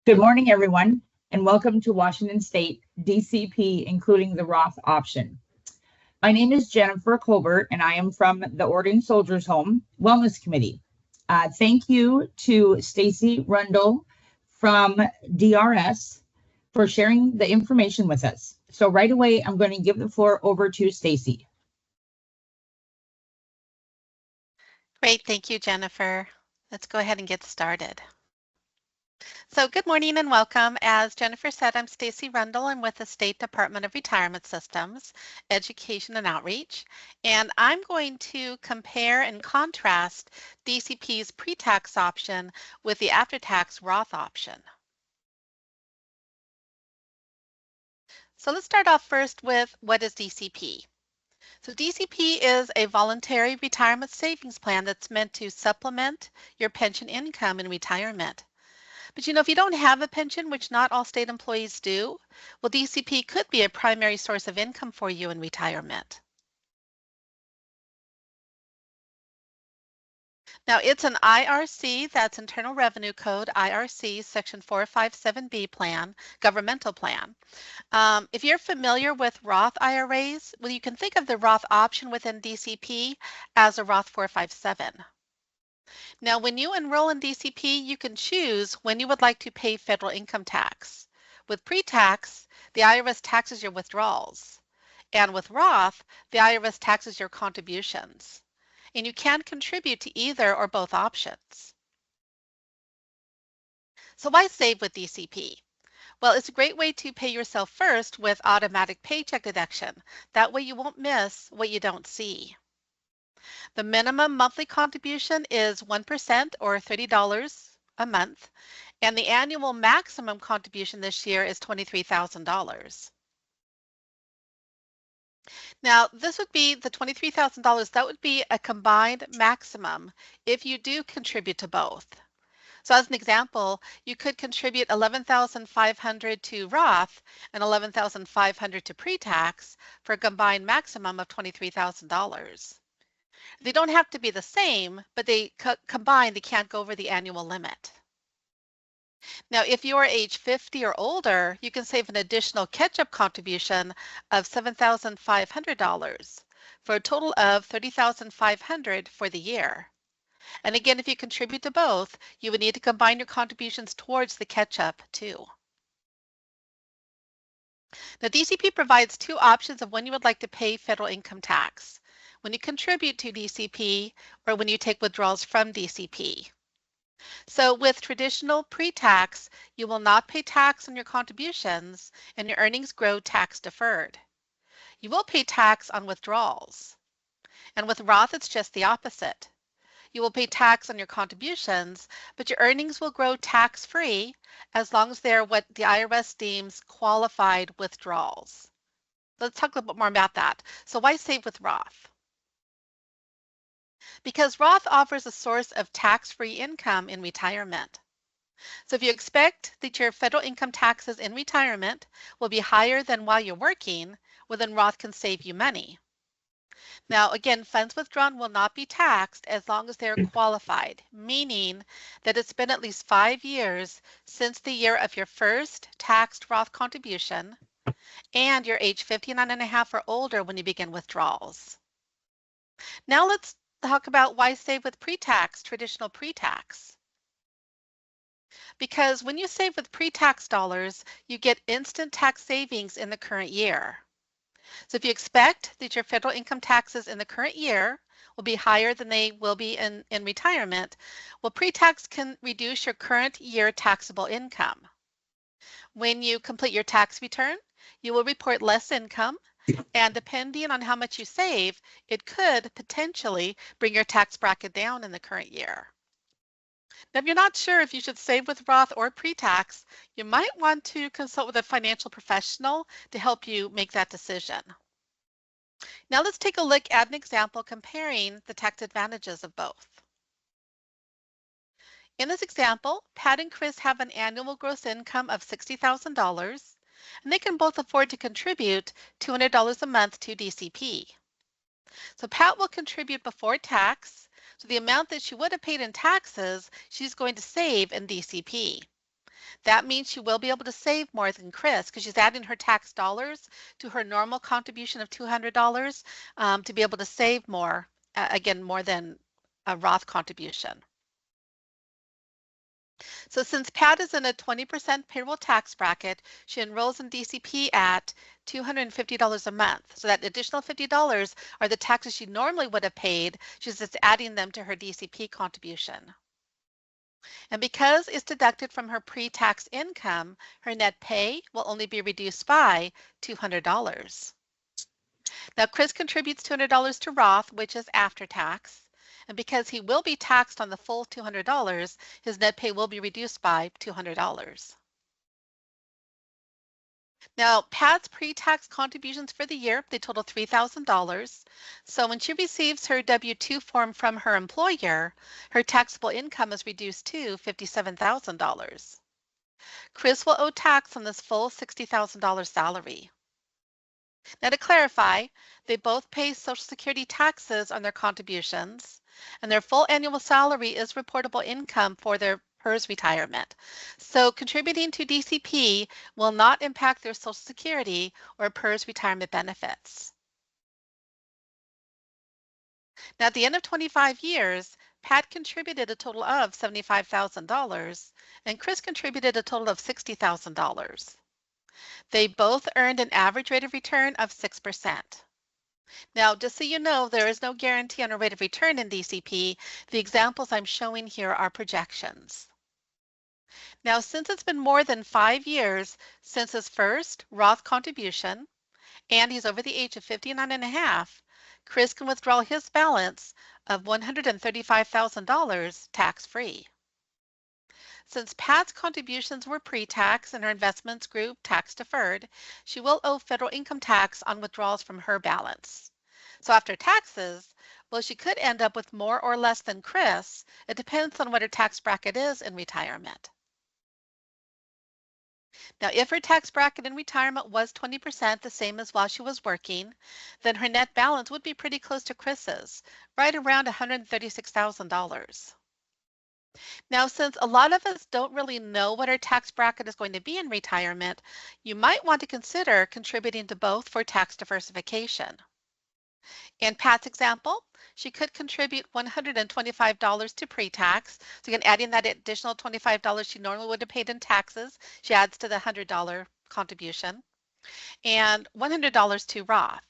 Good morning, everyone, and welcome to Washington State DCP, including the Roth option. My name is Jennifer Colbert, and I am from the Oregon Soldiers Home Wellness Committee. Thank you to Stacy Rundle from DRS for sharing the information with us. So right away, I'm going to give the floor over to Stacy. Great, thank you, Jennifer. Let's go ahead and get started. So good morning and welcome. As Jennifer said, I'm Stacy Rundle. I'm with the State Department of Retirement Systems, Education and Outreach, and I'm going to compare and contrast DCP's pre-tax option with the after-tax Roth option. So let's start off first with what is DCP? So DCP is a voluntary retirement savings plan that's meant to supplement your pension income in retirement. But if you don't have a pension, which not all state employees do, well, DCP could be a primary source of income for you in retirement. Now, it's an IRC, that's Internal Revenue Code, IRC Section 457B plan, governmental plan. If you're familiar with Roth IRAs, well, you can think of the Roth option within DCP as a Roth 457. Now, when you enroll in DCP, you can choose when you would like to pay federal income tax. With pre-tax, the IRS taxes your withdrawals. And with Roth, the IRS taxes your contributions. And you can contribute to either or both options. So why save with DCP? Well, it's a great way to pay yourself first with automatic paycheck deduction. That way you won't miss what you don't see. The minimum monthly contribution is 1% or $30 a month, and the annual maximum contribution this year is $23,000. Now, this would be the $23,000, that would be a combined maximum if you do contribute to both. So as an example, you could contribute $11,500 to Roth and $11,500 to pre-tax for a combined maximum of $23,000. They don't have to be the same, but they combined, they can't go over the annual limit. Now, if you are age 50 or older, you can save an additional catch-up contribution of $7,500 for a total of $30,500 for the year. And again, if you contribute to both, you would need to combine your contributions towards the catch-up too. Now, DCP provides two options of when you would like to pay federal income tax: when you contribute to DCP or when you take withdrawals from DCP. So with traditional pre-tax, you will not pay tax on your contributions and your earnings grow tax deferred. You will pay tax on withdrawals. And with Roth, it's just the opposite. You will pay tax on your contributions, but your earnings will grow tax-free as long as they're what the IRS deems qualified withdrawals. Let's talk a little bit more about that. So why save with Roth? Because Roth offers a source of tax-free income in retirement. So if you expect that your federal income taxes in retirement will be higher than while you're working, well, then Roth can save you money. Now, again, funds withdrawn will not be taxed as long as they're qualified, meaning that it's been at least 5 years since the year of your first taxed Roth contribution, and you're age 59 and a half or older when you begin withdrawals. Now let's talk about why save with pre-tax, traditional pre-tax. Because when you save with pre-tax dollars, you get instant tax savings in the current year. So if you expect that your federal income taxes in the current year will be higher than they will be in retirement, well, pre-tax can reduce your current year taxable income. When you complete your tax return, you will report less income, and depending on how much you save, it could potentially bring your tax bracket down in the current year. Now, if you're not sure if you should save with Roth or pre-tax, you might want to consult with a financial professional to help you make that decision. Now let's take a look at an example comparing the tax advantages of both. In this example, Pat and Chris have an annual gross income of $60,000, and they can both afford to contribute $200 a month to DCP. So Pat will contribute before tax, so the amount that she would have paid in taxes, she's going to save in DCP. That means she will be able to save more than Chris because she's adding her tax dollars to her normal contribution of $200 to be able to save more, again, more than a Roth contribution. So since Pat is in a 20% payroll tax bracket, she enrolls in DCP at $250 a month. So that additional $50 are the taxes she normally would have paid. She's just adding them to her DCP contribution. And because it's deducted from her pre-tax income, her net pay will only be reduced by $200. Now, Chris contributes $200 to Roth, which is after tax. And because he will be taxed on the full $200, his net pay will be reduced by $200. Now, Pat's pre-tax contributions for the year, they total $3,000. So when she receives her W-2 form from her employer, her taxable income is reduced to $57,000. Chris will owe tax on this full $60,000 salary. Now, to clarify, they both pay Social Security taxes on their contributions, and their full annual salary is reportable income for their PERS retirement. So contributing to DCP will not impact their Social Security or PERS retirement benefits. Now, at the end of 25 years, Pat contributed a total of $75,000, and Chris contributed a total of $60,000. They both earned an average rate of return of 6%. Now, just so you know, there is no guarantee on a rate of return in DCP. The examples I'm showing here are projections. Now, since it's been more than 5 years since his first Roth contribution, and he's over the age of 59 and a half, Chris can withdraw his balance of $135,000 tax-free. Since Pat's contributions were pre-tax and her investments grew tax-deferred, she will owe federal income tax on withdrawals from her balance. So after taxes, well, she could end up with more or less than Chris. It depends on what her tax bracket is in retirement. Now, if her tax bracket in retirement was 20%, the same as while she was working, then her net balance would be pretty close to Chris's, right around $136,000. Now, since a lot of us don't really know what our tax bracket is going to be in retirement, you might want to consider contributing to both for tax diversification. In Pat's example, she could contribute $125 to pre-tax. So again, adding that additional $25 she normally would have paid in taxes, she adds to the $100 contribution, and $100 to Roth.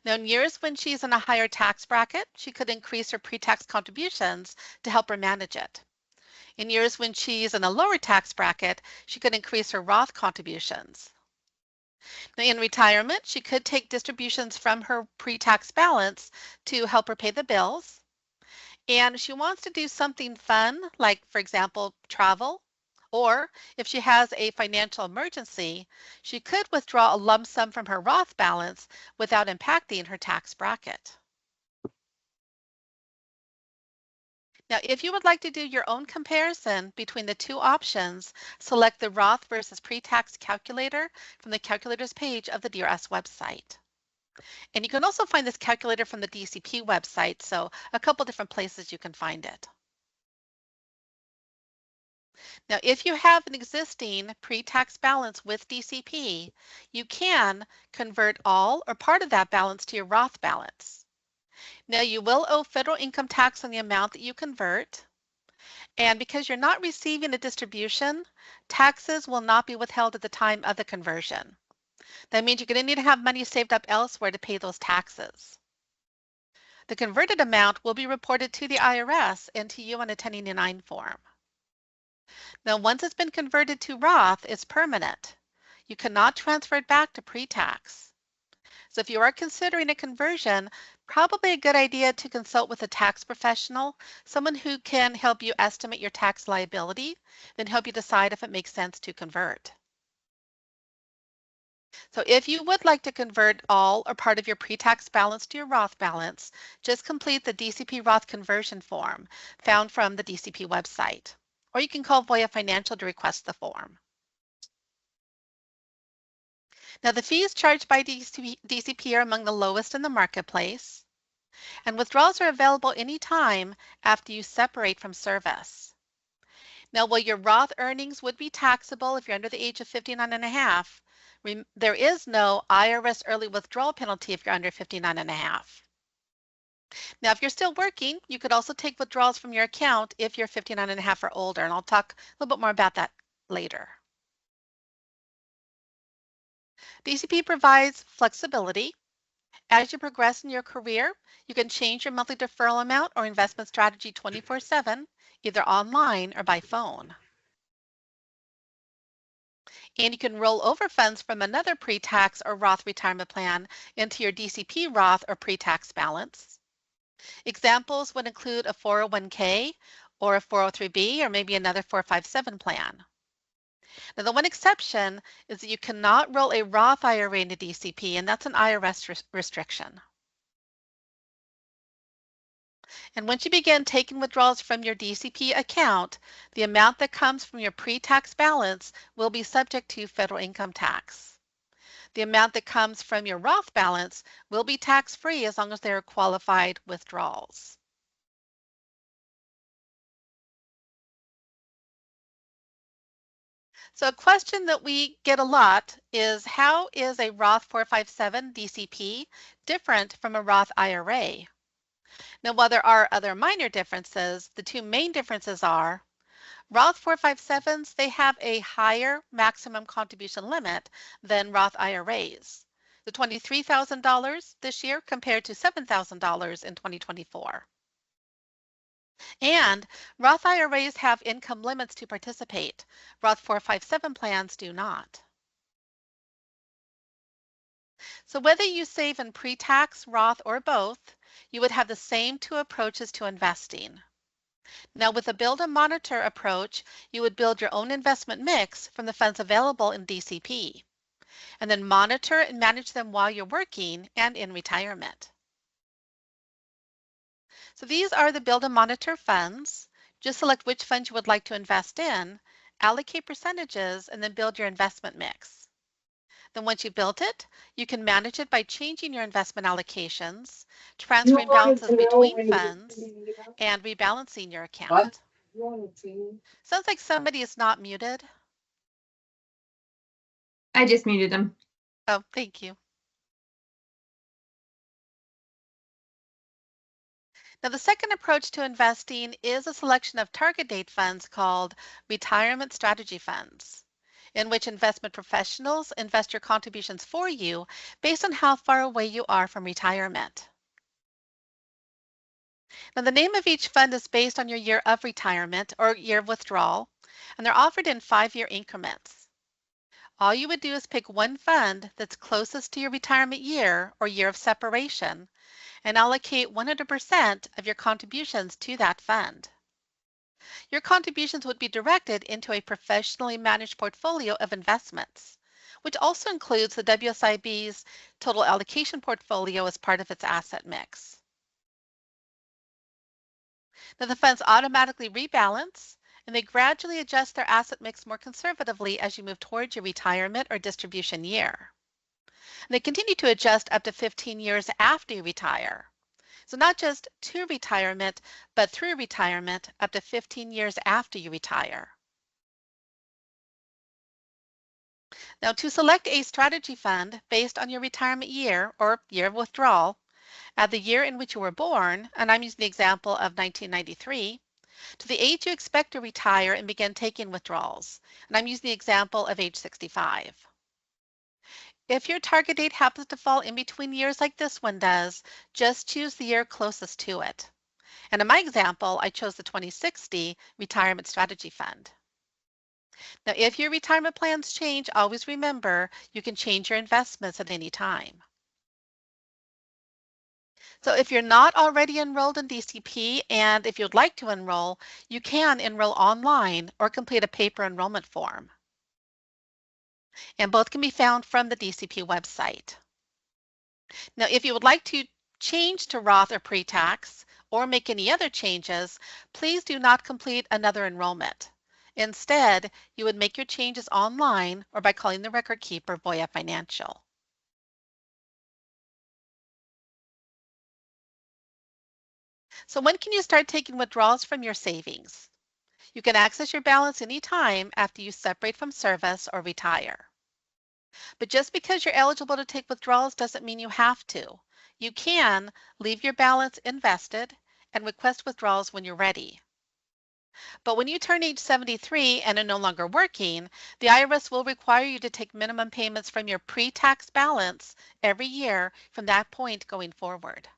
Now, in years when she's in a higher tax bracket, she could increase her pre-tax contributions to help her manage it. In years when she's in a lower tax bracket, she could increase her Roth contributions. Now, in retirement, she could take distributions from her pre-tax balance to help her pay the bills. And if she wants to do something fun, like, for example, travel, or if she has a financial emergency, she could withdraw a lump sum from her Roth balance without impacting her tax bracket. Now, if you would like to do your own comparison between the two options, select the Roth versus pre-tax calculator from the calculators page of the DRS website. And you can also find this calculator from the DCP website, so a couple different places you can find it. Now, if you have an existing pre-tax balance with DCP, you can convert all or part of that balance to your Roth balance. Now, you will owe federal income tax on the amount that you convert. And because you're not receiving a distribution, taxes will not be withheld at the time of the conversion. That means you're going to need to have money saved up elsewhere to pay those taxes. The converted amount will be reported to the IRS and to you on a 1099 form. Now, once it's been converted to Roth, it's permanent. You cannot transfer it back to pre-tax. So if you are considering a conversion, probably a good idea to consult with a tax professional, someone who can help you estimate your tax liability, then help you decide if it makes sense to convert. So if you would like to convert all or part of your pre-tax balance to your Roth balance, just complete the DCP Roth conversion form found from the DCP website, or you can call Voya Financial to request the form. Now, the fees charged by DCP are among the lowest in the marketplace, and withdrawals are available anytime after you separate from service. Now, while your Roth earnings would be taxable if you're under the age of 59 and a half, there is no IRS early withdrawal penalty if you're under 59 and a half. Now, if you're still working, you could also take withdrawals from your account if you're 59 and a half or older, and I'll talk a little bit more about that later. DCP provides flexibility. As you progress in your career, you can change your monthly deferral amount or investment strategy 24/7, either online or by phone. And you can roll over funds from another pre-tax or Roth retirement plan into your DCP Roth or pre-tax balance. Examples would include a 401k or a 403b or maybe another 457 plan. Now, the one exception is that you cannot roll a Roth IRA into DCP, and that's an IRS restriction. And once you begin taking withdrawals from your DCP account, the amount that comes from your pre-tax balance will be subject to federal income tax. The amount that comes from your Roth balance will be tax-free as long as they are qualified withdrawals. So a question that we get a lot is, how is a Roth 457 DCP different from a Roth IRA? Now, while there are other minor differences, the two main differences are Roth 457s, they have a higher maximum contribution limit than Roth IRAs. The $23,000 this year compared to $7,000 in 2024. And Roth IRAs have income limits to participate. Roth 457 plans do not. So whether you save in pre-tax, Roth, or both, you would have the same two approaches to investing. Now, with a build and monitor approach, you would build your own investment mix from the funds available in DCP, and then monitor and manage them while you're working and in retirement. So these are the build and monitor funds. Just select which fund you would like to invest in, allocate percentages, and then build your investment mix. Then once you've built it, you can manage it by changing your investment allocations, transferring balances between funds, and rebalancing your account. Sounds like somebody is not muted. I just muted them. Oh, thank you. Now, the second approach to investing is a selection of target date funds called retirement strategy funds, in which investment professionals invest your contributions for you based on how far away you are from retirement. Now, the name of each fund is based on your year of retirement or year of withdrawal, and they're offered in 5-year increments. All you would do is pick one fund that's closest to your retirement year or year of separation and allocate 100% of your contributions to that fund. Your contributions would be directed into a professionally managed portfolio of investments, which also includes the WSIB's total allocation portfolio as part of its asset mix. Now, the funds automatically rebalance, and they gradually adjust their asset mix more conservatively as you move towards your retirement or distribution year. And they continue to adjust up to 15 years after you retire. So not just to retirement, but through retirement up to 15 years after you retire. Now, to select a strategy fund based on your retirement year or year of withdrawal, add the year in which you were born, and I'm using the example of 1993, to the age you expect to retire and begin taking withdrawals, and I'm using the example of age 65. If your target date happens to fall in between years like this one does, just choose the year closest to it. And in my example, I chose the 2060 Retirement Strategy Fund. Now, if your retirement plans change, always remember you can change your investments at any time. So if you're not already enrolled in DCP and if you'd like to enroll, you can enroll online or complete a paper enrollment form. And both can be found from the DCP website. Now, if you would like to change to Roth or pre-tax or make any other changes, please do not complete another enrollment. Instead, you would make your changes online or by calling the record keeper Voya Financial. So when can you start taking withdrawals from your savings? You can access your balance anytime after you separate from service or retire. But just because you're eligible to take withdrawals doesn't mean you have to. You can leave your balance invested and request withdrawals when you're ready. But when you turn age 73 and are no longer working, the IRS will require you to take minimum payments from your pre-tax balance every year from that point going forward.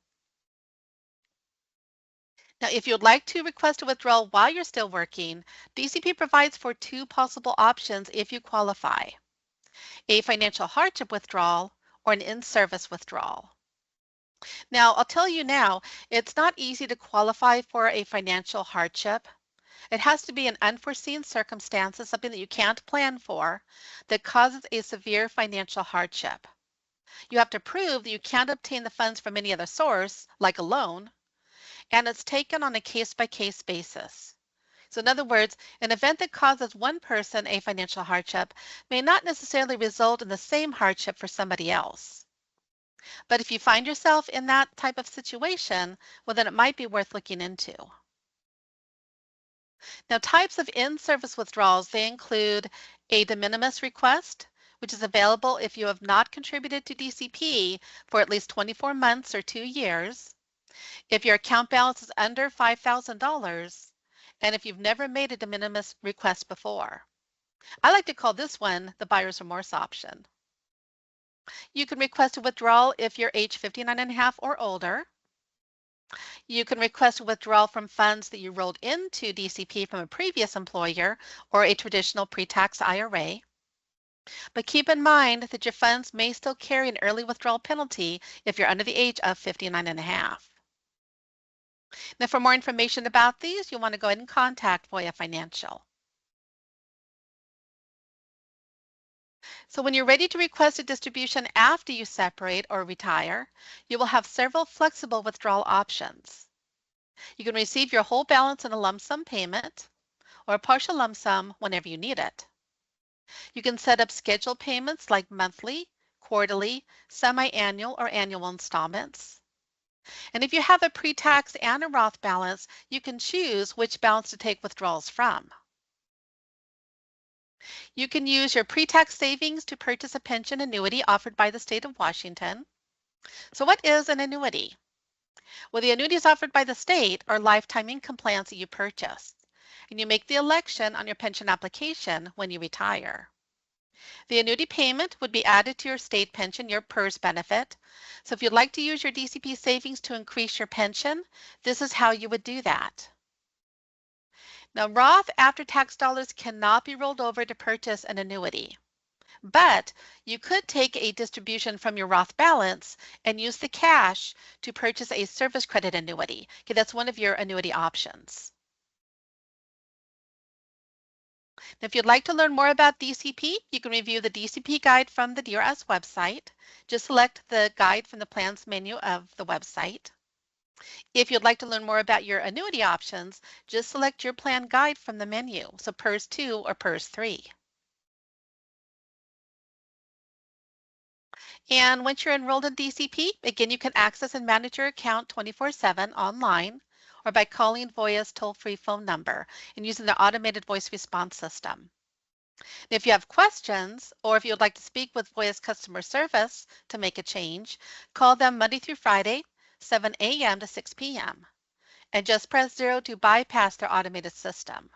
Now, if you'd like to request a withdrawal while you're still working, DCP provides for two possible options if you qualify: a financial hardship withdrawal or an in-service withdrawal. Now, I'll tell you now, it's not easy to qualify for a financial hardship. It has to be an unforeseen circumstance, something that you can't plan for, that causes a severe financial hardship. You have to prove that you can't obtain the funds from any other source, like a loan, and it's taken on a case-by-case basis. So in other words, an event that causes one person a financial hardship may not necessarily result in the same hardship for somebody else. But if you find yourself in that type of situation, well, then it might be worth looking into. Now, types of in-service withdrawals, they include a de minimis request, which is available if you have not contributed to DCP for at least 24 months or 2 years, if your account balance is under $5,000, and if you've never made a de minimis request before. I like to call this one the buyer's remorse option. You can request a withdrawal if you're age 59 and a half or older. You can request a withdrawal from funds that you rolled into DCP from a previous employer or a traditional pre-tax IRA. But keep in mind that your funds may still carry an early withdrawal penalty if you're under the age of 59 and a half. Now, for more information about these, you'll want to go ahead and contact Voya Financial. So when you're ready to request a distribution after you separate or retire, you will have several flexible withdrawal options. You can receive your whole balance in a lump sum payment or a partial lump sum whenever you need it. You can set up scheduled payments like monthly, quarterly, semi-annual, or annual installments. And if you have a pre-tax and a Roth balance, you can choose which balance to take withdrawals from. You can use your pre-tax savings to purchase a pension annuity offered by the state of Washington. So what is an annuity? Well, the annuities offered by the state are lifetime income plans that you purchase, and you make the election on your pension application when you retire. The annuity payment would be added to your state pension, your PERS benefit. So if you'd like to use your DCP savings to increase your pension, this is how you would do that. Now, Roth after-tax dollars cannot be rolled over to purchase an annuity, but you could take a distribution from your Roth balance and use the cash to purchase a service credit annuity. Okay, that's one of your annuity options. Now, if you'd like to learn more about DCP, you can review the DCP guide from the DRS website. Just select the guide from the plans menu of the website. If you'd like to learn more about your annuity options, just select your plan guide from the menu, so PERS 2 or PERS 3. And once you're enrolled in DCP, again, you can access and manage your account 24/7 online or by calling Voya's toll-free phone number and using the automated voice response system. And if you have questions or if you would like to speak with Voya's customer service to make a change, call them Monday through Friday, 7 a.m. to 6 p.m. and just press 0 to bypass their automated system.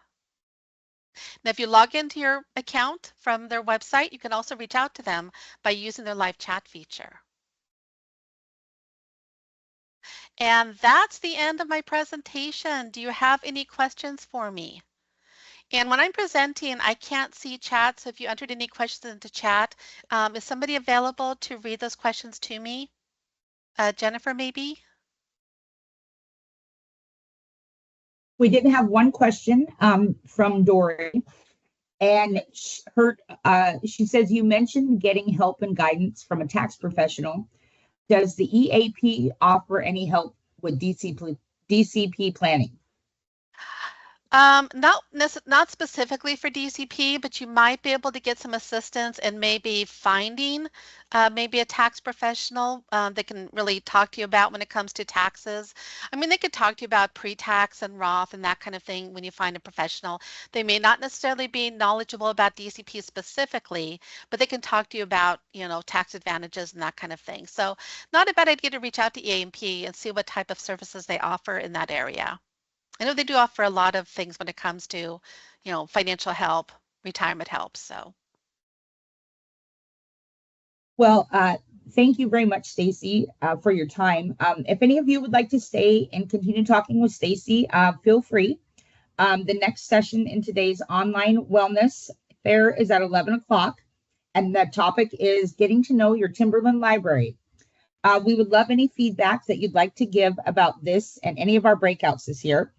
Now, if you log into your account from their website, you can also reach out to them by using their live chat feature. And that's the end of my presentation. Do you have any questions for me? And when I'm presenting, I can't see chat, so if you entered any questions into chat, is somebody available to read those questions to me? Jennifer, maybe? We did have one question from Dory, and she says, you mentioned getting help and guidance from a tax professional. Does the EAP offer any help with DCP planning? Not specifically for DCP, but you might be able to get some assistance in maybe finding maybe a tax professional that can really talk to you about when it comes to taxes. I mean, they could talk to you about pre-tax and Roth and that kind of thing when you find a professional. They may not necessarily be knowledgeable about DCP specifically, but they can talk to you about, tax advantages and that kind of thing. So not a bad idea to reach out to EAMP and see what type of services they offer in that area. I know they do offer a lot of things when it comes to, financial help, retirement help. So, Well, thank you very much, Stacy, for your time. If any of you would like to stay and continue talking with Stacy, feel free. The next session in today's online wellness fair is at 11 o'clock, and the topic is getting to know your Timberland library. We would love any feedback that you'd like to give about this and any of our breakouts this year.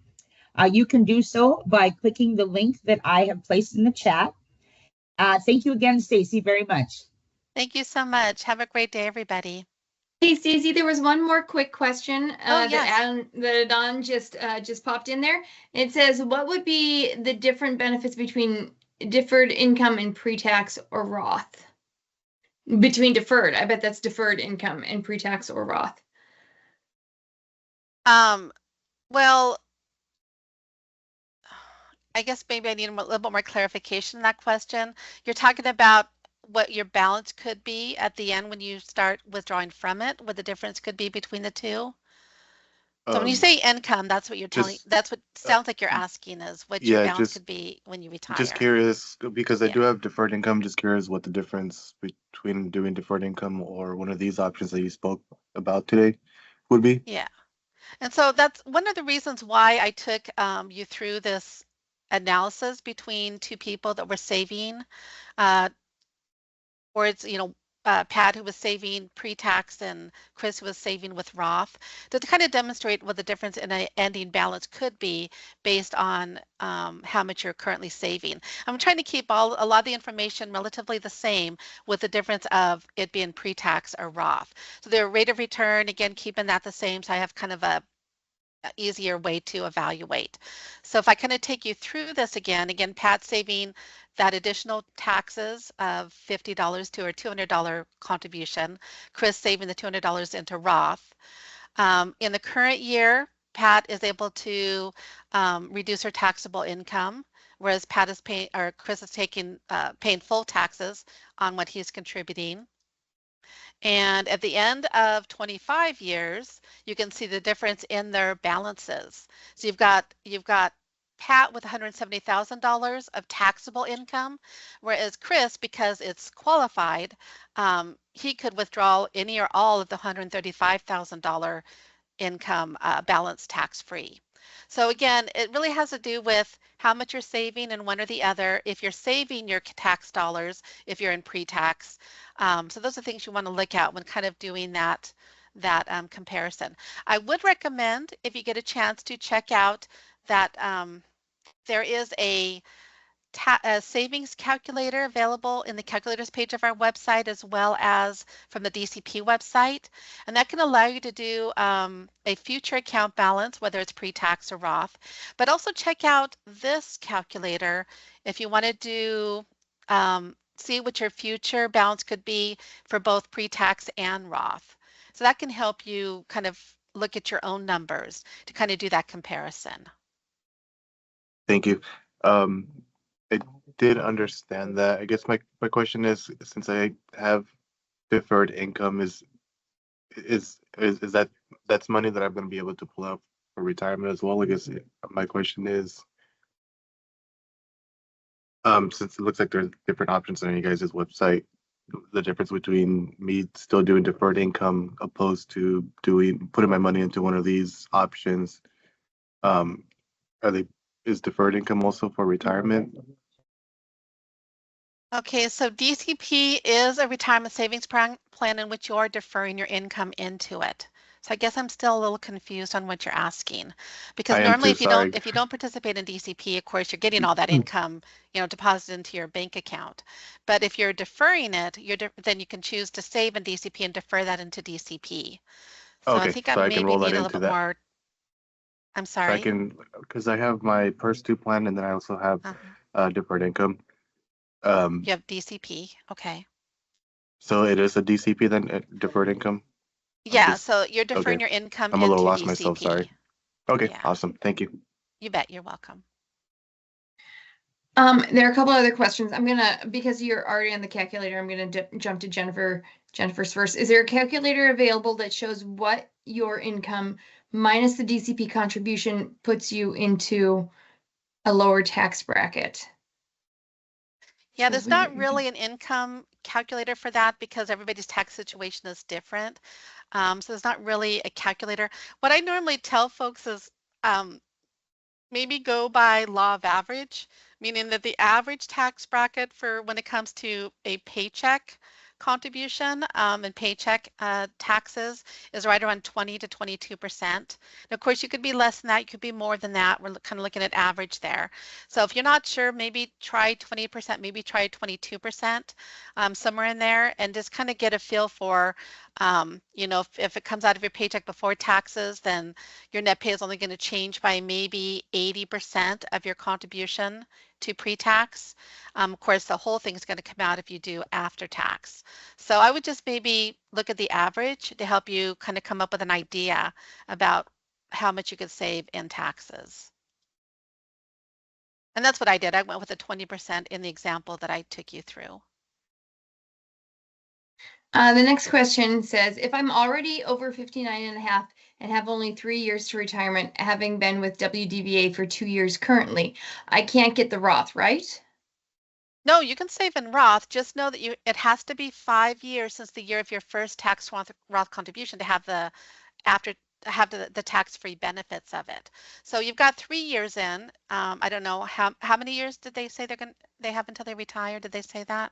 You can do so by clicking the link that I have placed in the chat. Thank you again, Stacy, very much. thank you so much. Have a great day, everybody. Hey, Stacy, there was one more quick question yes. that Adon just popped in there. It says, what would be the different benefits between deferred income and pre-tax or Roth? Between deferred, I bet that's deferred income and pre-tax or Roth. Well, I guess maybe I need a little bit more clarification on that question. You're talking about what your balance could be at the end when you start withdrawing from it, what the difference could be between the two? So when you say income, that's what you're telling, that's what sounds like you're asking is what your balance could be when you retire. Just curious, because I do have deferred income, just curious what the difference between doing deferred income or one of these options that you spoke about today would be. Yeah. And so that's one of the reasons why I took you through this analysis between two people that were saving, or it's, Pat who was saving pre-tax and Chris who was saving with Roth, to kind of demonstrate what the difference in an ending balance could be based on how much you're currently saving. I'm trying to keep a lot of the information relatively the same with the difference of it being pre-tax or Roth. So their rate of return, again, keeping that the same. So I have kind of a easier way to evaluate. So if I kind of take you through this again, Pat saving that additional taxes of $50 to her $200 contribution, Chris saving the $200 into Roth. In the current year, Pat is able to reduce her taxable income, whereas Pat is paying, or Chris is paying full taxes on what he's contributing. And at the end of 25 years, you can see the difference in their balances. So you've got Pat with $170,000 of taxable income, whereas Chris, because it's qualified, he could withdraw any or all of the $135,000 income balance tax-free. So again, it really has to do with how much you're saving and one or the other. If you're saving your tax dollars, if you're in pre-tax. So those are things you want to look at when kind of doing that comparison. I would recommend, if you get a chance, to check out that there is a savings calculator available in the calculators page of our website, as well as from the DCP website. And that can allow you to do a future account balance, whether it's pre-tax or Roth. But also check out this calculator if you want to do see what your future balance could be for both pre-tax and Roth. So that can help you kind of look at your own numbers to kind of do that comparison. Thank you. I did understand that. I guess my question is, since I have deferred income, is that's money that I'm going to be able to pull out for retirement as well? I guess my question is, since it looks like there's different options on you guys' website, the difference between me still doing deferred income opposed to putting my money into one of these options, is deferred income also for retirement? Okay, so DCP is a retirement savings plan in which you are deferring your income into it. So I guess I'm still a little confused on what you're asking, because normally if you don't participate in DCP, of course, you're getting all that income, deposited into your bank account. But if you're deferring it, then you can choose to save in DCP and defer that into DCP. So okay, I think I maybe need a little bit more I'm I sorry. can, because I have my first two plan and then I also have Uh-huh. deferred income. You have DCP. Okay. So it is a DCP then, deferred income? Yeah, Just, so you're deferring okay. your income I'm a little into lost myself, sorry. DCP. Okay, Yeah. awesome. Thank you. You bet. You're welcome. There are a couple other questions. I'm gonna, because you're already on the calculator, I'm gonna jump to Jennifer's first. Is there a calculator available that shows what your income minus the DCP contribution puts you into a lower tax bracket? Yeah, So there's when not your really an income calculator for that because everybody's tax situation is different. So there's not really a calculator. What I normally tell folks is maybe go by law of average, meaning that the average tax bracket for when it comes to a paycheck contribution and paycheck taxes is right around 20 to 22%. And of course, you could be less than that, you could be more than that. We're kind of looking at average there. So if you're not sure, maybe try 20%, maybe try 22%, somewhere in there, and just kind of get a feel for, you know, if it comes out of your paycheck before taxes, then your net pay is only going to change by maybe 80% of your contribution to pre-tax. Of course, the whole thing is going to come out if you do after tax. So I would just maybe look at the average to help you kind of come up with an idea about how much you could save in taxes. And that's what I did. I went with a 20% in the example that I took you through. The next question says, if I'm already over 59 and a half and have only 3 years to retirement, having been with WDVA for 2 years currently, I can't get the Roth, right? No, you can save in Roth. Just know that it has to be 5 years since the year of your first tax Roth contribution to have the tax-free benefits of it. So you've got 3 years in. I don't know how many years did they say they have until they retire? Did they say that?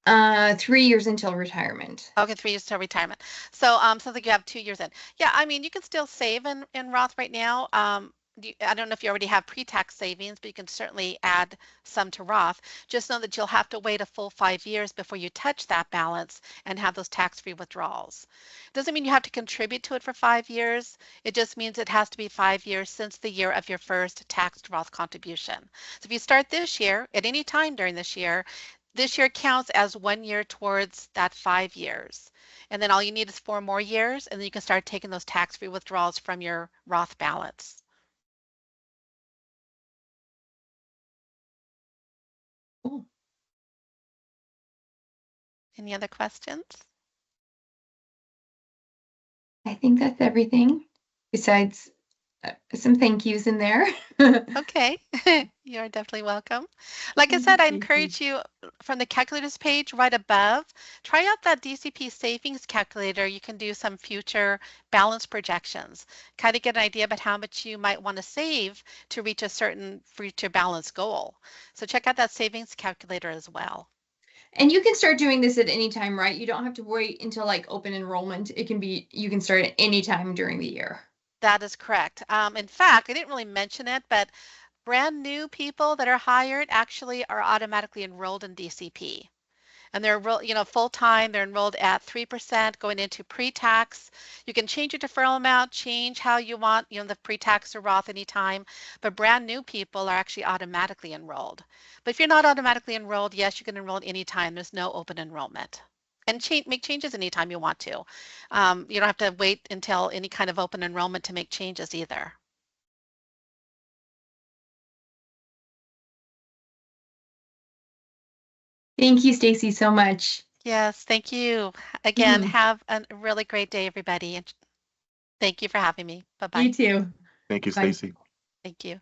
3 years until retirement. Okay, 3 years till retirement. So sounds like you have 2 years in. Yeah, I mean, you can still save in Roth right now. I don't know if you already have pre-tax savings, but you can certainly add some to Roth. Just know that you'll have to wait a full 5 years before you touch that balance and have those tax-free withdrawals. Doesn't mean you have to contribute to it for 5 years. It just means it has to be 5 years since the year of your first taxed Roth contribution. So if you start this year, at any time during this year counts as 1 year towards that 5 years. And then all you need is 4 more years, and then you can start taking those tax-free withdrawals from your Roth balance. Cool. Any other questions? I think that's everything, besides some thank yous in there. Okay, you are definitely welcome. Like I said, I encourage you from the calculators page right above, try out that DCP savings calculator. You can do some future balance projections, kind of get an idea about how much you might want to save to reach a certain future balance goal. So check out that savings calculator as well. And you can start doing this at any time, right? You don't have to wait until like open enrollment. You can start at any time during the year. That is correct. In fact, I didn't really mention it, but brand new people that are hired actually are automatically enrolled in DCP. And they're full time, they're enrolled at 3% going into pre-tax. You can change your deferral amount, change how you want, the pre-tax or Roth anytime, but brand new people are actually automatically enrolled. But if you're not automatically enrolled, yes, you can enroll at any time. There's no open enrollment. And make changes anytime you want to. You don't have to wait until any kind of open enrollment to make changes either. Thank you, Stacy, so much. Yes, thank you. Again, have a really great day, everybody. And thank you for having me. Bye-bye. You too. Thank you, Bye. Stacy. Thank you.